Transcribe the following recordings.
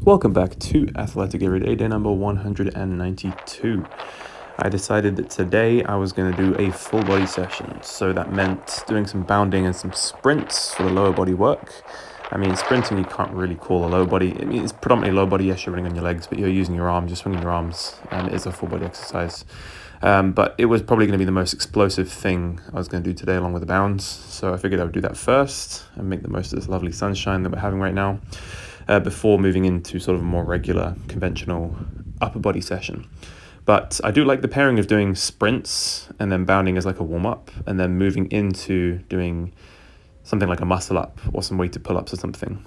Welcome back to Athletic Everyday, day number 192. I decided that today I was going to do a full body session. So that meant doing some bounding and some sprints for the lower body work. I mean, sprinting you can't really call a lower body. I mean, it's predominantly lower body, yes, you're running on your legs, but you're using your arms, you're swinging your arms, and it is a full body exercise. But it was probably going to be the most explosive thing I was going to do today along with the bounds. So I figured I would do that first and make the most of this lovely sunshine that we're having right now. Before moving into sort of a more regular, conventional upper body session. But I do like the pairing of doing sprints and then bounding as like a warm-up and then moving into doing something like a muscle up or some weighted pull-ups or something.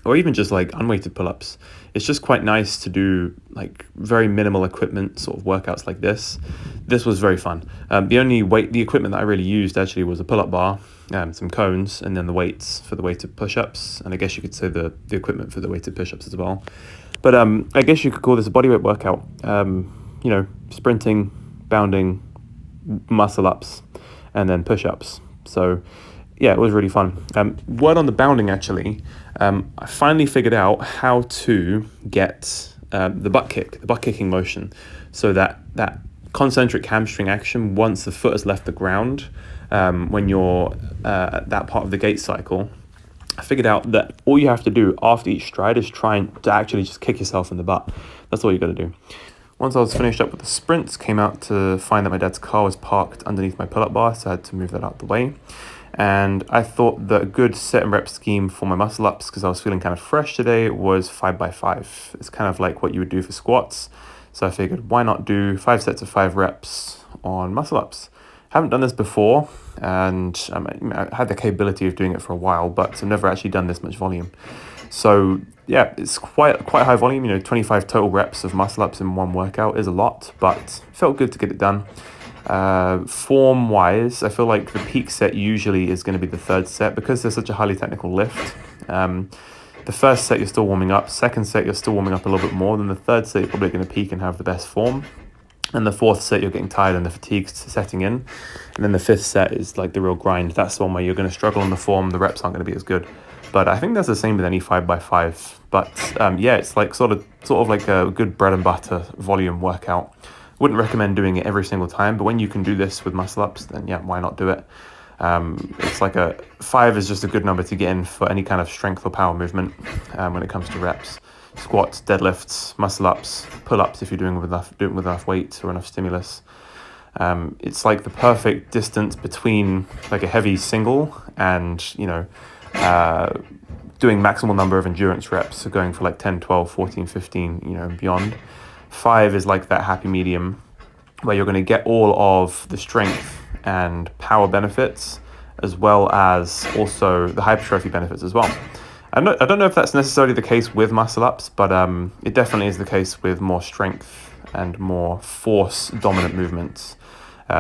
Or even just like unweighted pull-ups. It's just quite nice to do like very minimal equipment sort of workouts like this. This was very fun. The equipment that I really used actually was a pull-up bar, some cones, and then the weights for the weighted push-ups, and I guess you could say the equipment for the weighted push-ups as well. But I guess you could call this a bodyweight workout. Sprinting, bounding, muscle ups, and then push-ups. So yeah, it was really fun. Word on the bounding, actually, I finally figured out how to get the butt kicking motion, so that concentric hamstring action once the foot has left the ground, when you're at that part of the gait cycle. I figured out that all you have to do after each stride is try to actually just kick yourself in the butt. That's all you got to do. Once I was finished up with the sprints, came out to find that my dad's car was parked underneath my pull-up bar, so I had to move that out the way. And I thought that a good set and rep scheme for my muscle ups, because I was feeling kind of fresh today, was 5x5. It's kind of like what you would do for squats. So I figured, why not do 5 sets of 5 reps on muscle ups? Haven't done this before, and I had the capability of doing it for a while, but I've never actually done this much volume. So yeah, it's quite high volume. 25 total reps of muscle ups in one workout is a lot, but felt good to get it done. Form wise, I feel like the peak set usually is going to be the third set because there's such a highly technical lift. The first set you're still warming up, second set you're still warming up a little bit more, then the third set you're probably going to peak and have the best form, and the fourth set you're getting tired and the fatigue's setting in, and then the fifth set is like the real grind. That's the one where you're going to struggle in the form, the reps aren't going to be as good. But I think that's the same with any 5x5. But it's like sort of like a good bread and butter volume workout. Wouldn't recommend doing it every single time, but when you can do this with muscle ups, then yeah, why not do it? It's like 5 is just a good number to get in for any kind of strength or power movement when it comes to reps. Squats, deadlifts, muscle ups, pull ups if you're doing it with enough weight or enough stimulus. It's like the perfect distance between like a heavy single and doing maximal number of endurance reps, so going for like 10, 12, 14, 15, and beyond. 5 is like that happy medium where you're going to get all of the strength and power benefits as well as also the hypertrophy benefits as well. I don't know if that's necessarily the case with muscle ups, but it definitely is the case with more strength and more force dominant movements.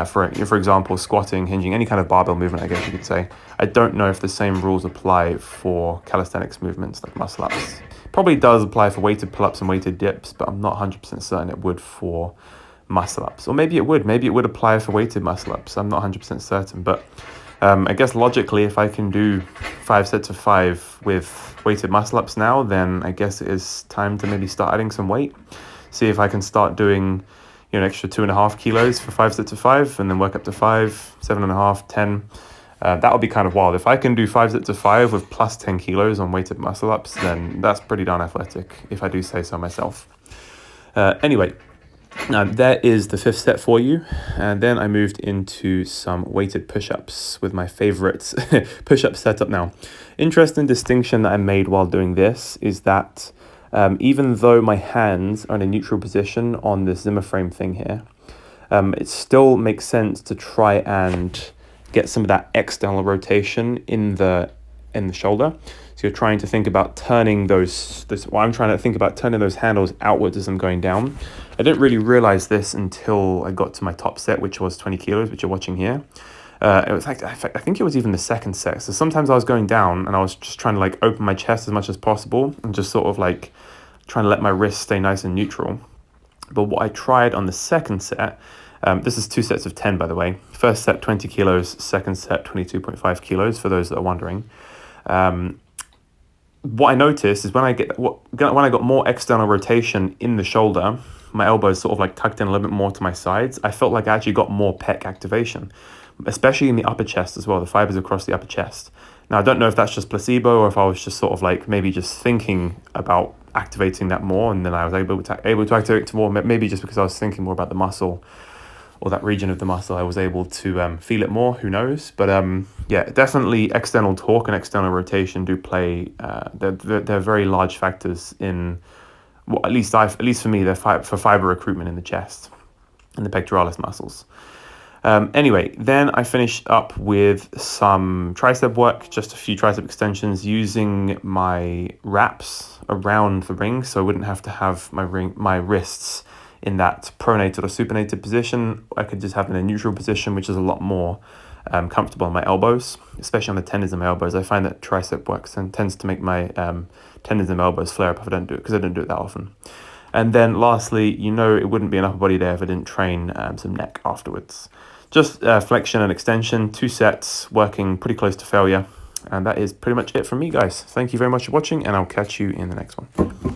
For example, squatting, hinging, any kind of barbell movement, I guess you could say. I don't know if the same rules apply for calisthenics movements like muscle ups. Probably does apply for weighted pull-ups and weighted dips, but I'm not 100% certain it would for muscle ups. Or maybe it would. Maybe it would apply for weighted muscle ups. I'm not 100% certain, but I guess logically, if I can do 5 sets of 5 with weighted muscle ups now, then I guess it is time to maybe start adding some weight. See if I can start doing an extra 2.5 kilos for 5 sets of 5, and then work up to 5, 7.5, 10. That would be kind of wild. If I can do 5 sets of 5 with plus 10 kilos on weighted muscle ups, then that's pretty darn athletic, if I do say so myself. Anyway, there is the 5th set for you. And then I moved into some weighted push-ups with my favorite push-up setup now. Interesting distinction that I made while doing this is that even though my hands are in a neutral position on this Zimmer frame thing here, it still makes sense to try and get some of that external rotation in the shoulder. So you're trying to think about turning I'm trying to think about turning those handles outwards as I'm going down. I didn't really realize this until I got to my top set, which was 20 kilos, which you're watching here. It was like, I think it was even the second set. So sometimes I was going down and I was just trying to like open my chest as much as possible and just sort of like trying to let my wrist stay nice and neutral. But what I tried on the second set, this is 2 sets of 10, by the way. First set, 20 kilos. Second set, 22.5 kilos, for those that are wondering. what I noticed is when I got more external rotation in the shoulder, my elbows sort of like tucked in a little bit more to my sides. I felt like I actually got more pec activation, especially in the upper chest as well, the fibers across the upper chest. Now, I don't know if that's just placebo or if I was just sort of like maybe just thinking about activating that more, and then I was able to activate it more. Maybe just because I was thinking more about the muscle or that region of the muscle, I was able to feel it more. Who knows? But yeah, definitely external torque and external rotation do play. They're very large factors in. Well, at least for me, they're for fiber recruitment in the chest and the pectoralis muscles. Anyway, then I finished up with some tricep work, just a few tricep extensions using my wraps around the ring, so I wouldn't have to have my wrists in that pronated or supinated position. I could just have in a neutral position, which is a lot more comfortable on my elbows, especially on the tendons of my elbows. I find that tricep work tends to make my tendons and elbows flare up if I don't do it, because I don't do it that often. And then lastly, it wouldn't be an upper body day if I didn't train some neck afterwards. Just flexion and extension, 2 sets, working pretty close to failure. And that is pretty much it from me, guys. Thank you very much for watching, and I'll catch you in the next one.